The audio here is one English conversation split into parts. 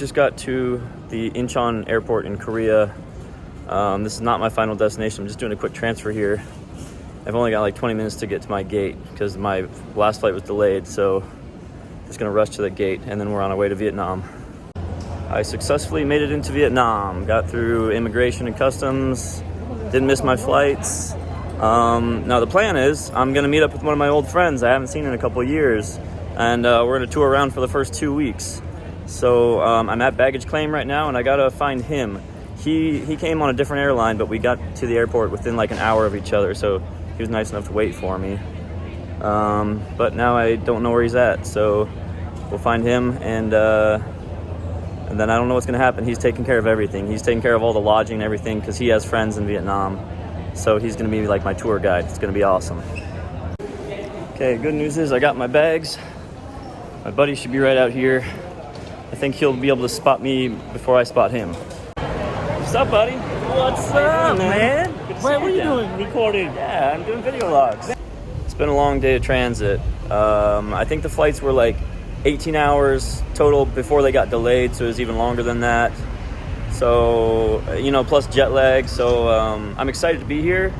just got to the Incheon airport in Korea. This is not my final destination. I'm just doing a quick transfer here. I've only got like 20 minutes to get to my gate because my last flight was delayed, so just gonna rush to the gate and then we're on our way to Vietnam. I successfully made it into Vietnam, got through immigration and customs, didn't miss my flights. Now the plan is I'm gonna meet up with one of my old friends I haven't seen in a couple of years, and we're gonna tour around for the first 2 weeks. So I'm at baggage claim right now and I gotta find him. He came on a different airline, but we got to the airport within like an hour of each other, so he was nice enough to wait for me. But now I don't know where he's at, so we'll find him, and then I don't know what's gonna happen. He's taking care of everything. He's taking care of all the lodging and everything because he has friends in Vietnam. So he's gonna be like my tour guide. It's gonna be awesome. Okay, good news is I got my bags. My buddy should be right out here. I think he'll be able to spot me before I spot him. What's up, buddy? What's up, man? What are you doing? Recording. Yeah, I'm doing video logs. It's been a long day of transit. I think the flights were like 18 hours total before they got delayed, so it was even longer than that. So, plus jet lag. So I'm excited to be here,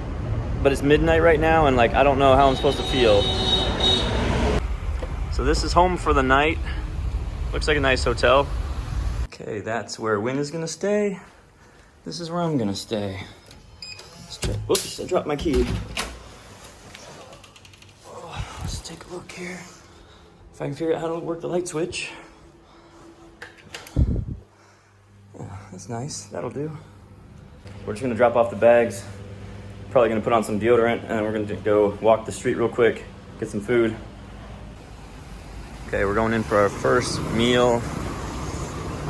but it's midnight right now, and like I don't know how I'm supposed to feel. So this is home for the night. Looks like a nice hotel. Okay, that's where Win is gonna stay. This is where I'm gonna stay. Oops, I dropped my key. Let's take a look here. If I can figure out how to work the light switch. Yeah, that's nice. That'll do. We're just gonna drop off the bags. Probably gonna put on some deodorant, and then we're gonna go walk the street real quick, get some food. Okay, we're going in for our first meal.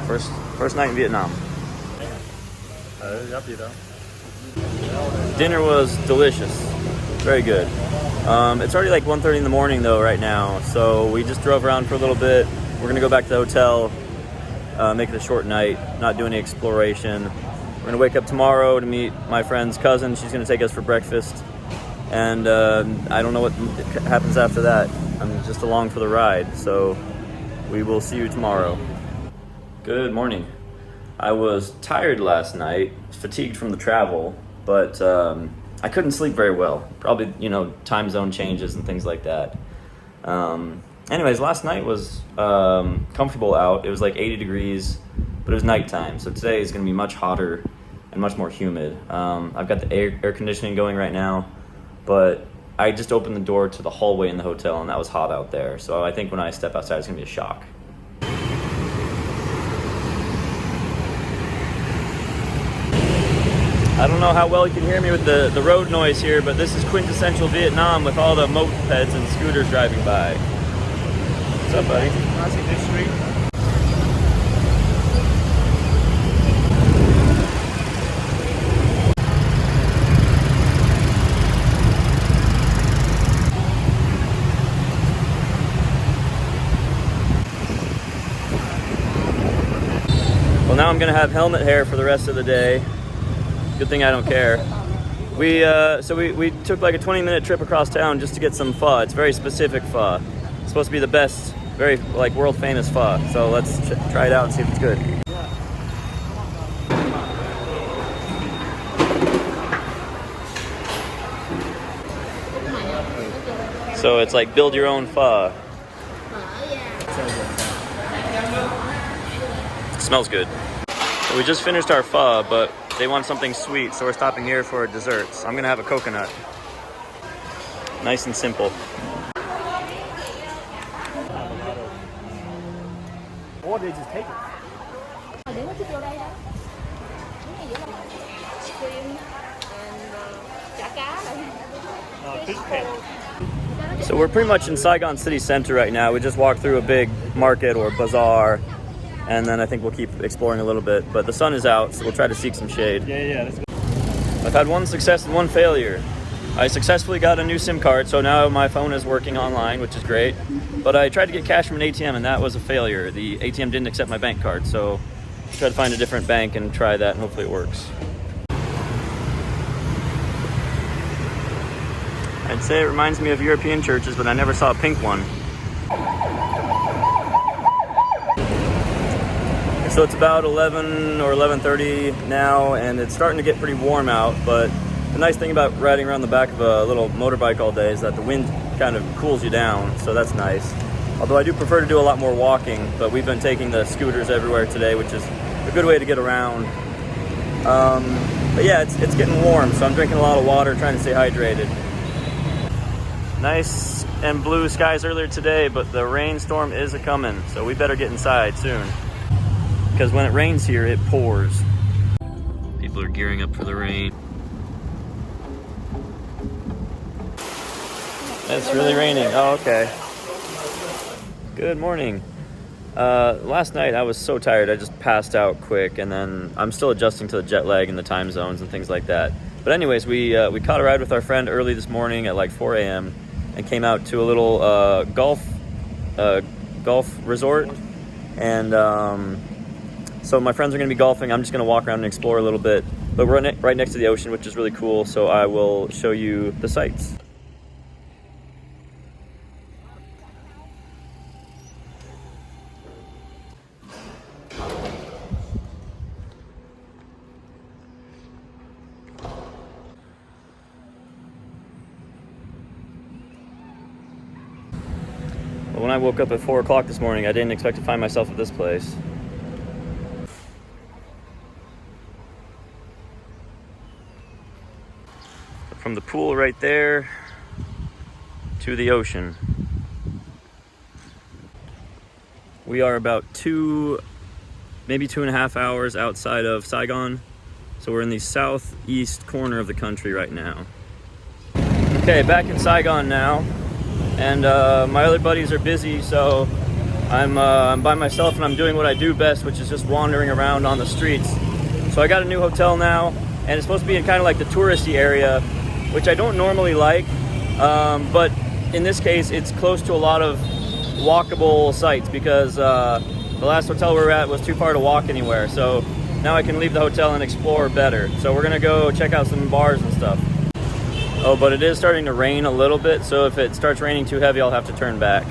First night in Vietnam. Dinner was delicious. Very good. It's already like 1:30 in the morning though right now, so we just drove around for a little bit. We're gonna go back to the hotel, make it a short night, not do any exploration. We're gonna wake up tomorrow to meet my friend's cousin. She's gonna take us for breakfast, and I don't know what happens after that. I'm just along for the ride, so we will see you tomorrow. Good morning. I was tired last night, fatigued from the travel, but I couldn't sleep very well. Probably, time zone changes and things like that. Anyways, last night was comfortable out. It was like 80 degrees, but it was nighttime. So today is going to be much hotter and much more humid. I've got the air conditioning going right now, but I just opened the door to the hallway in the hotel, and that was hot out there. So I think when I step outside, it's going to be a shock. I don't know how well you can hear me with the road noise here, but this is quintessential Vietnam with all the mopeds and scooters driving by. What's up, buddy? Crossing this street. Well, now I'm gonna have helmet hair for the rest of the day. Good thing I don't care. We took like a 20-minute trip across town just to get some pho. It's very specific pho. It's supposed to be the best, very like world famous pho. So let's try it out and see if it's good. So it's like build your own pho. Smells good. So we just finished our pho, but they want something sweet, so we're stopping here for desserts. I'm gonna have a coconut. Nice and simple. Or they just take it. Fish cake. So we're pretty much in Saigon city center right now. We just walked through a big market or bazaar, and then I think we'll keep exploring a little bit. But the sun is out, so we'll try to seek some shade. Yeah, let's go. I've had one success and one failure. I successfully got a new SIM card, so now my phone is working online, which is great. But I tried to get cash from an ATM, and that was a failure. The ATM didn't accept my bank card, so I'll try to find a different bank and try that, and hopefully it works. I'd say it reminds me of European churches, but I never saw a pink one. So it's about 11 or 11:30 now, and it's starting to get pretty warm out, but the nice thing about riding around the back of a little motorbike all day is that the wind kind of cools you down, so that's nice. Although I do prefer to do a lot more walking, but we've been taking the scooters everywhere today, which is a good way to get around. But yeah, it's getting warm, so I'm drinking a lot of water, trying to stay hydrated. Nice and blue skies earlier today, but the rainstorm is a-coming, so we better get inside soon. Because when it rains here, it pours. People are gearing up for the rain. It's really raining. Oh, okay. Good morning. Last night I was so tired I just passed out quick, and then I'm still adjusting to the jet lag and the time zones and things like that. But anyways, we caught a ride with our friend early this morning at like 4 a.m. and came out to a little golf resort. And so my friends are going to be golfing. I'm just going to walk around and explore a little bit. But we're right next to the ocean, which is really cool, so I will show you the sights. When I woke up at 4 o'clock this morning, I didn't expect to find myself at this place. From the pool right there to the ocean. We are about maybe 2.5 hours outside of Saigon. So we're in the southeast corner of the country right now. Okay, back in Saigon now. And my other buddies are busy, so I'm by myself and I'm doing what I do best, which is just wandering around on the streets. So I got a new hotel now, and it's supposed to be in kind of like the touristy area, which I don't normally like, but in this case it's close to a lot of walkable sites because the last hotel we were at was too far to walk anywhere. So now I can leave the hotel and explore better. So we're gonna go check out some bars and stuff. Oh, but it is starting to rain a little bit, so if it starts raining too heavy, I'll have to turn back.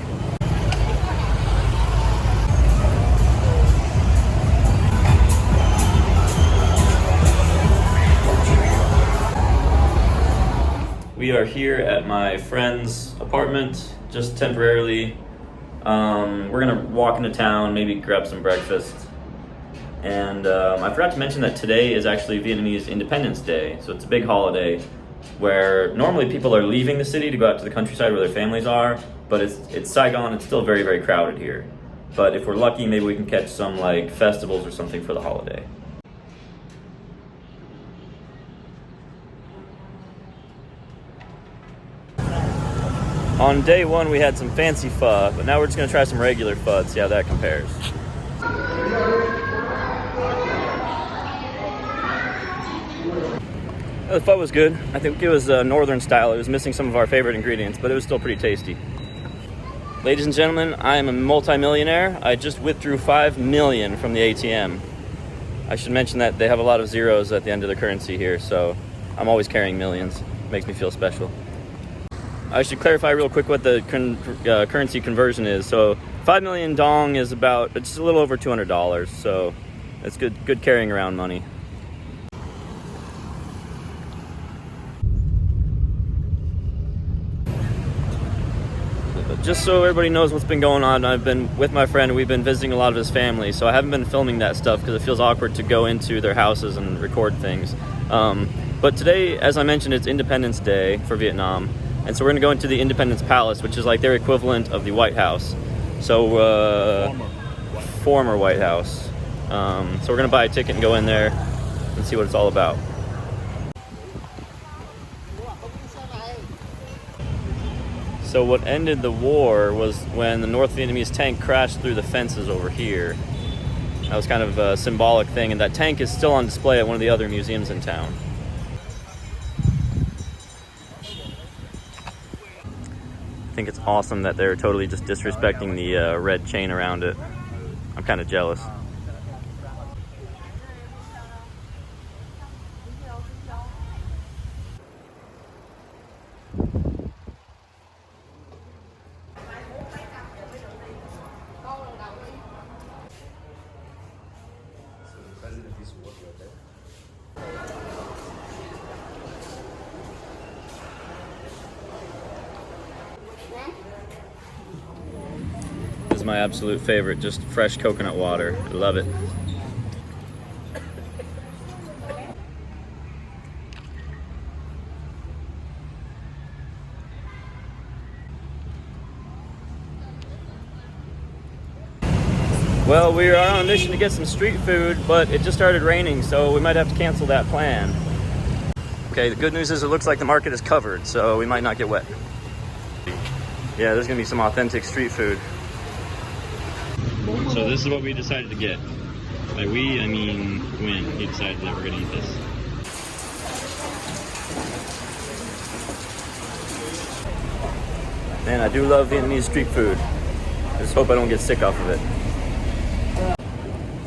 We are here at my friend's apartment, just temporarily. We're gonna walk into town, maybe grab some breakfast. And I forgot to mention that today is actually Vietnamese Independence Day, so it's a big holiday where normally people are leaving the city to go out to the countryside where their families are, but it's Saigon, it's still very, very crowded here. But if we're lucky, maybe we can catch some like festivals or something for the holiday. On day one, we had some fancy pho, but now we're just gonna try some regular pho, see how that compares. The pho was good. I think it was northern style. It was missing some of our favorite ingredients, but it was still pretty tasty. Ladies and gentlemen, I am a multi-millionaire. I just withdrew $5 million from the ATM. I should mention that they have a lot of zeros at the end of the currency here, so I'm always carrying millions. It makes me feel special. I should clarify real quick what the currency conversion is. So 5 million dong is about, it's a little over $200, so it's good carrying around money. Just so everybody knows what's been going on, I've been with my friend, we've been visiting a lot of his family, so I haven't been filming that stuff because it feels awkward to go into their houses and record things. But today, as I mentioned, it's Independence Day for Vietnam, and so we're going to go into the Independence Palace, which is like their equivalent of the White House. So, former White House. So we're going to buy a ticket and go in there and see what it's all about. So what ended the war was when the North Vietnamese tank crashed through the fences over here. That was kind of a symbolic thing, and that tank is still on display at one of the other museums in town. I think it's awesome that they're totally just disrespecting the red chain around it. I'm kind of jealous. is my absolute favorite, just fresh coconut water. I love it. Well, we are on a mission to get some street food, but it just started raining, so we might have to cancel that plan. Okay, the good news is it looks like the market is covered, so we might not get wet. Yeah, there's gonna be some authentic street food. So this is what we decided to get. By we, I mean Gwen. He decided that we're gonna eat this. Man, I do love Vietnamese street food. I just hope I don't get sick off of it.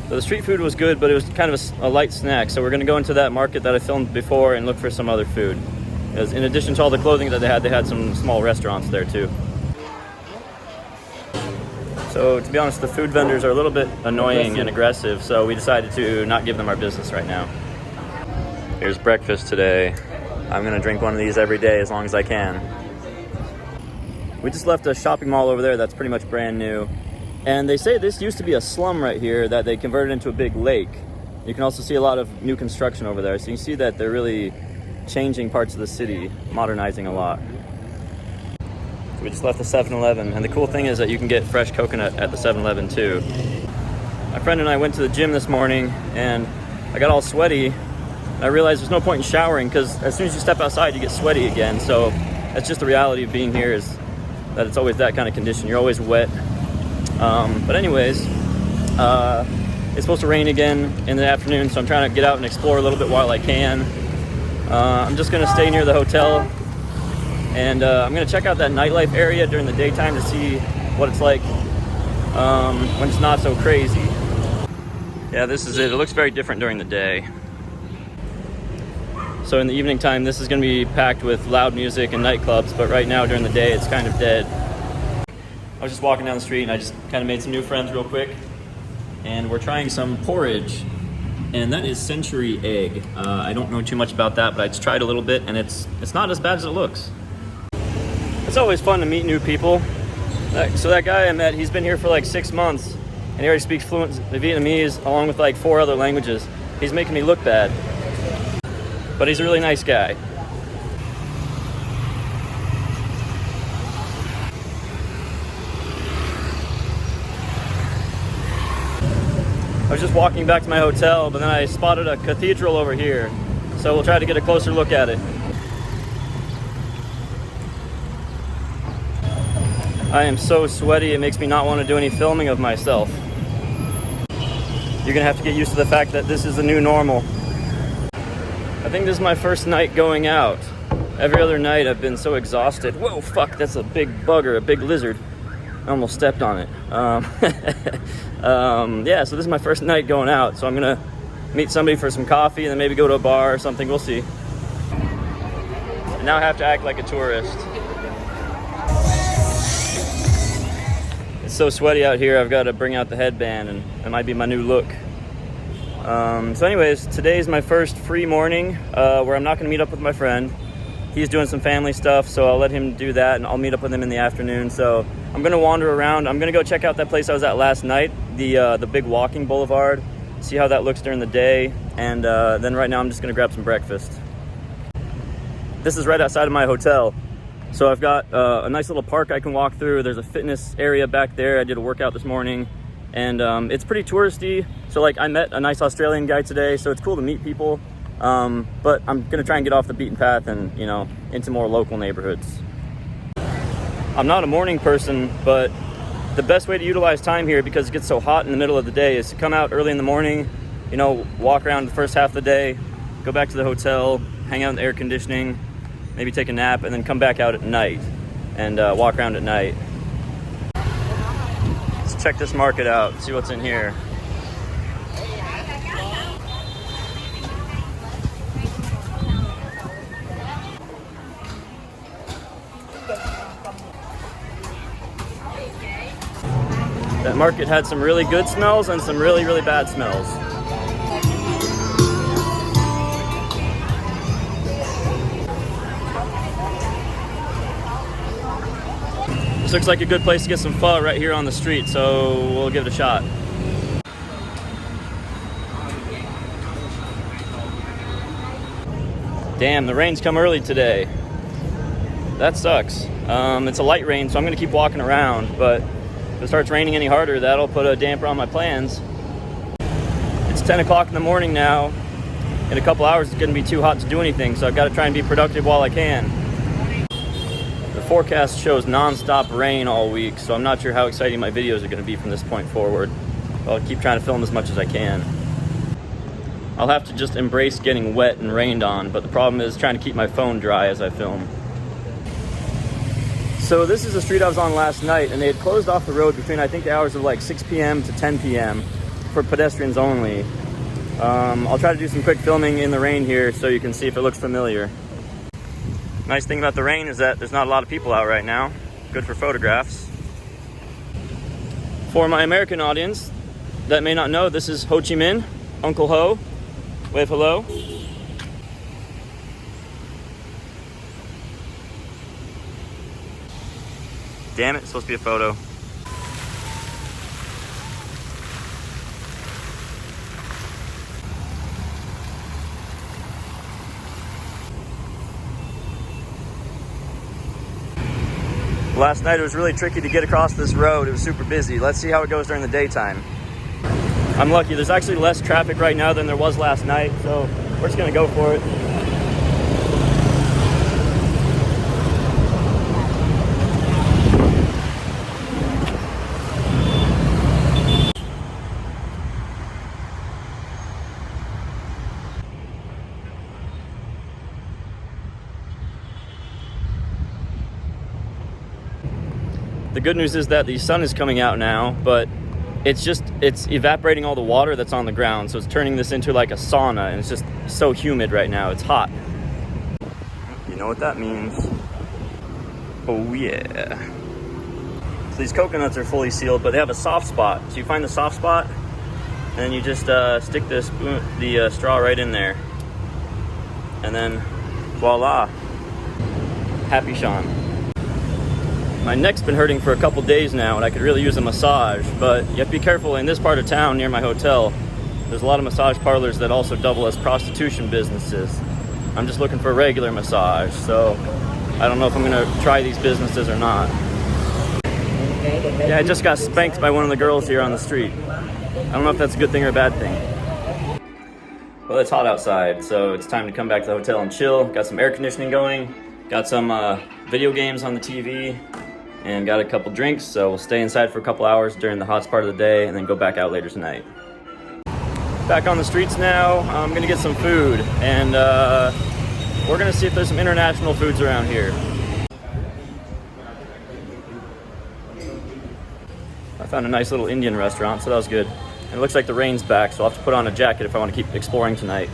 So the street food was good, but it was kind of a light snack. So we're gonna go into that market that I filmed before and look for some other food. Because in addition to all the clothing that they had some small restaurants there too. So to be honest, the food vendors are a little bit annoying and aggressive, so we decided to not give them our business right now. Here's breakfast today. I'm gonna drink one of these every day as long as I can. We just left a shopping mall over there that's pretty much brand new. And they say this used to be a slum right here that they converted into a big lake. You can also see a lot of new construction over there. So you can see that they're really changing parts of the city, modernizing a lot. So we just left the 7-Eleven, and the cool thing is that you can get fresh coconut at the 7-Eleven too. My friend and I went to the gym this morning, and I got all sweaty. I realized there's no point in showering because as soon as you step outside, you get sweaty again. So that's just the reality of being here, is that it's always that kind of condition. You're always wet. But anyways, it's supposed to rain again in the afternoon, so I'm trying to get out and explore a little bit while I can. I'm just gonna stay near the hotel, and I'm gonna check out that nightlife area during the daytime to see what it's like when it's not so crazy. Yeah, this is it. It looks very different during the day. So in the evening time, this is gonna be packed with loud music and nightclubs, but right now during the day, it's kind of dead. I was just walking down the street and I just kind of made some new friends real quick. And we're trying some porridge. And that is century egg. I don't know too much about that, but I just tried a little bit and it's not as bad as it looks. It's always fun to meet new people. So that guy I met, he's been here for like 6 months and he already speaks fluent Vietnamese along with like 4 other languages. He's making me look bad. But he's a really nice guy. I was just walking back to my hotel, but then I spotted a cathedral over here. So we'll try to get a closer look at it. I am so sweaty, it makes me not want to do any filming of myself. You're gonna have to get used to the fact that this is the new normal. I think this is my first night going out. Every other night I've been so exhausted. Whoa, fuck, that's a big bugger, a big lizard. I almost stepped on it. Yeah, so this is my first night going out, so I'm gonna meet somebody for some coffee and then maybe go to a bar or something, we'll see. And now I have to act like a tourist. It's so sweaty out here, I've got to bring out the headband, and it might be my new look. So anyways, today's my first free morning where I'm not gonna meet up with my friend. He's doing some family stuff, so I'll let him do that, and I'll meet up with him in the afternoon. So I'm gonna wander around. I'm gonna go check out that place I was at last night, the big walking boulevard, see how that looks during the day, and then right now I'm just gonna grab some breakfast. This is right outside of my hotel. So I've got a nice little park I can walk through. There's a fitness area back there. I did a workout this morning, and it's pretty touristy. So like I met a nice Australian guy today, so it's cool to meet people. But I'm gonna try and get off the beaten path and, you know, into more local neighborhoods. I'm not a morning person, but the best way to utilize time here, because it gets so hot in the middle of the day, is to come out early in the morning, you know, walk around the first half of the day, go back to the hotel, hang out in the air conditioning, maybe take a nap, and then come back out at night and walk around at night. Let's check this market out, see what's in here. That market had some really good smells and some really, really bad smells. This looks like a good place to get some pho right here on the street, so we'll give it a shot. Damn, the rain's come early today. That sucks. It's a light rain, so I'm gonna keep walking around, but if it starts raining any harder, that'll put a damper on my plans. It's 10 o'clock in the morning now. In a couple hours, it's gonna be too hot to do anything, so I've gotta try and be productive while I can. The forecast shows non-stop rain all week, so I'm not sure how exciting my videos are gonna be from this point forward. I'll keep trying to film as much as I can. I'll have to just embrace getting wet and rained on, but the problem is trying to keep my phone dry as I film. So this is the street I was on last night, and they had closed off the road between, I think, the hours of like 6 p.m. to 10 p.m. for pedestrians only. I'll try to do some quick filming in the rain here so you can see if it looks familiar. Nice thing about the rain is that there's not a lot of people out right now. Good for photographs. For my American audience that may not know, this is Ho Chi Minh, Uncle Ho. Wave hello. Damn it, it's supposed to be a photo. Last night it was really tricky to get across this road. It was super busy. Let's see how it goes during the daytime. I'm lucky. There's actually less traffic right now than there was last night, so we're just gonna go for it. The good news is that the sun is coming out now, but it's evaporating all the water that's on the ground, so it's turning this into like a sauna, and it's just so humid right now. It's hot. You know what that means. Oh yeah. So these coconuts are fully sealed, but they have a soft spot. So you find the soft spot, and then you just stick the straw right in there. And then voila. Happy Sean. My neck's been hurting for a couple days now, and I could really use a massage, but you have to be careful. In this part of town near my hotel, there's a lot of massage parlors that also double as prostitution businesses. I'm just looking for a regular massage, so I don't know if I'm gonna try these businesses or not. Yeah, I just got spanked by one of the girls here on the street. I don't know if that's a good thing or a bad thing. Well, it's hot outside, so it's time to come back to the hotel and chill. Got some air conditioning going, got some video games on the TV, and got a couple drinks, so we'll stay inside for a couple hours during the hottest part of the day and then go back out later tonight. Back on the streets now. I'm gonna get some food, and we're gonna see if there's some international foods around here. I found a nice little Indian restaurant, so that was good. And it looks like the rain's back, so I'll have to put on a jacket if I want to keep exploring tonight.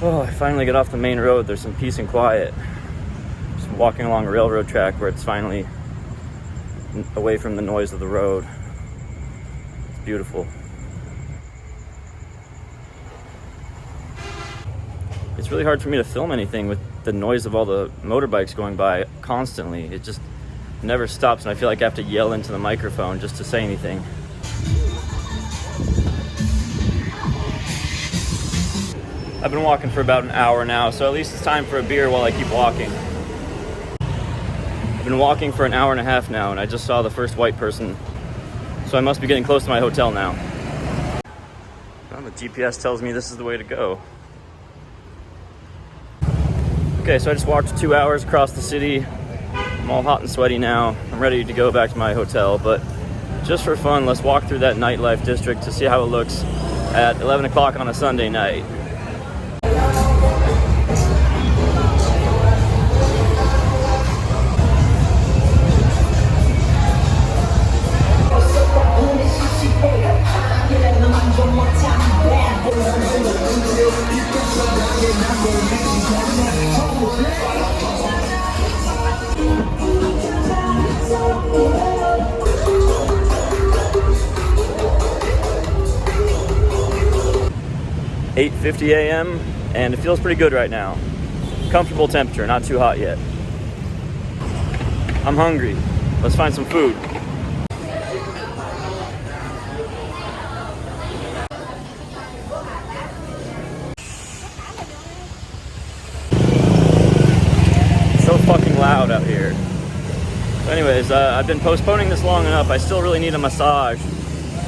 Oh, I finally get off the main road. There's some peace and quiet. Walking along a railroad track where it's finally away from the noise of the road. It's beautiful. It's really hard for me to film anything with the noise of all the motorbikes going by constantly. It just never stops, and I feel like I have to yell into the microphone just to say anything. I've been walking for about an hour now, so at least it's time for a beer while I keep walking. I've been walking for an hour and a half now, and I just saw the first white person, so I must be getting close to my hotel now. Well, the GPS tells me this is the way to go. Okay, so I just walked 2 hours across the city. I'm all hot and sweaty now. I'm ready to go back to my hotel, but just for fun, let's walk through that nightlife district to see how it looks at 11 o'clock on a Sunday night. .50 a.m. and it feels pretty good right now. Comfortable temperature, not too hot yet. I'm hungry. Let's find some food. So fucking loud out here. So anyways, I've been postponing this long enough. I still really need a massage.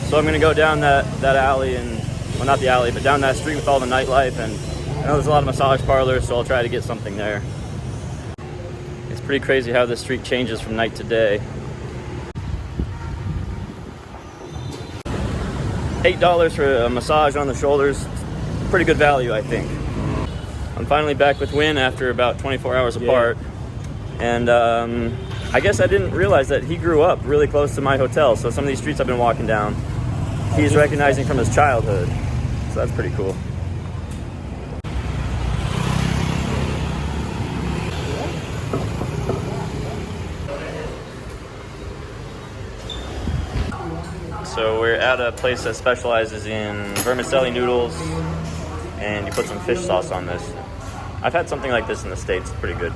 So I'm gonna go down that alley and, well, not the alley, but down that street with all the nightlife. And I know there's a lot of massage parlors, so I'll try to get something there. It's pretty crazy how this street changes from night to day. $8 for a massage on the shoulders. Pretty good value, I think. I'm finally back with Win after about 24 hours apart. And I guess I didn't realize that he grew up really close to my hotel. So some of these streets I've been walking down, he's recognizing from his childhood. So that's pretty cool. So we're at a place that specializes in vermicelli noodles, and you put some fish sauce on this. I've had something like this in the States. It's pretty good.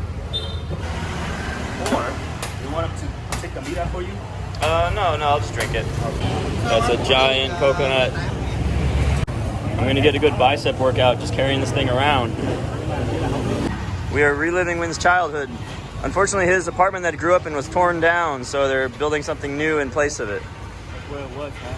Or you want him to take the meat out for you? No, I'll just drink it. That's a giant coconut. I'm gonna get a good bicep workout just carrying this thing around. We are reliving Win's childhood. Unfortunately, his apartment that he grew up in was torn down, so they're building something new in place of it. That's where it was, man.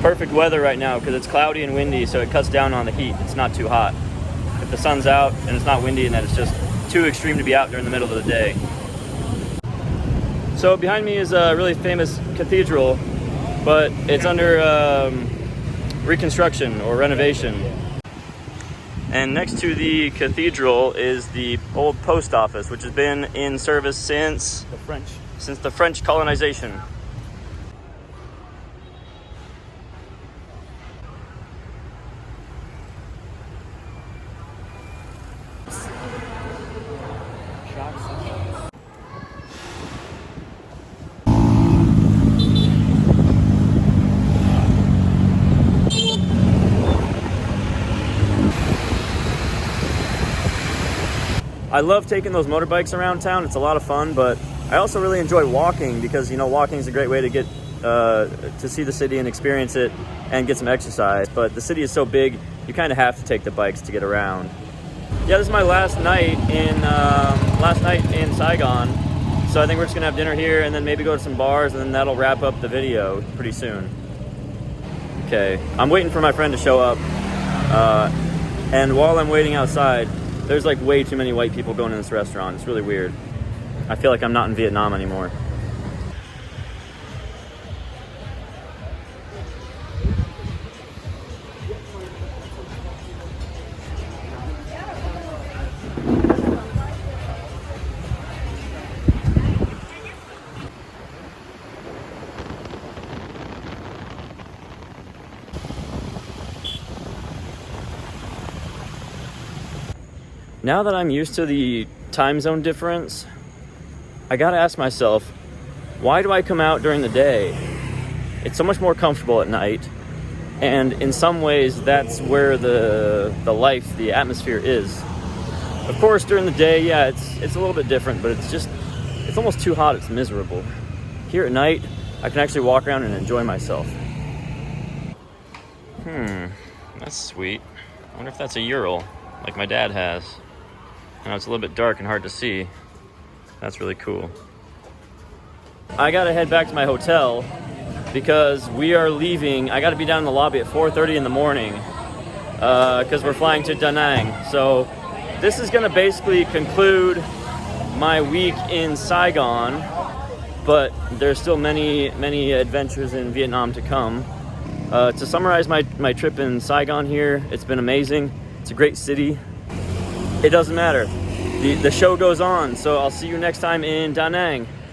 Perfect weather right now because it's cloudy and windy, so it cuts down on the heat. It's not too hot. If the sun's out and it's not windy, and then it's just too extreme to be out during the middle of the day. So behind me is a really famous cathedral, but it's under reconstruction or renovation. And next to the cathedral is the old post office, which has been in service since the French colonization. I love taking those motorbikes around town. It's a lot of fun, but I also really enjoy walking because, walking is a great way to get to see the city and experience it and get some exercise. But the city is so big, you kind of have to take the bikes to get around. Yeah, this is my last night in Saigon. So I think we're just gonna have dinner here and then maybe go to some bars, and then that'll wrap up the video pretty soon. Okay, I'm waiting for my friend to show up. And while I'm waiting outside, there's like way too many white people going in this restaurant. It's really weird. I feel like I'm not in Vietnam anymore. Now that I'm used to the time zone difference, I gotta ask myself, why do I come out during the day? It's so much more comfortable at night, and in some ways that's where the life, the atmosphere is. Of course, during the day, yeah, it's a little bit different, but it's almost too hot, it's miserable. Here at night, I can actually walk around and enjoy myself. That's sweet. I wonder if that's a Ural, like my dad has. I know it's a little bit dark and hard to see. That's really cool. I gotta head back to my hotel because we are leaving. I gotta be down in the lobby at 4:30 in the morning because we're flying to Da Nang. So this is gonna basically conclude my week in Saigon, but there's still many adventures in Vietnam to come. To summarize my trip in Saigon here, it's been amazing. It's a great city. It doesn't matter. The show goes on, so I'll see you next time in Da Nang.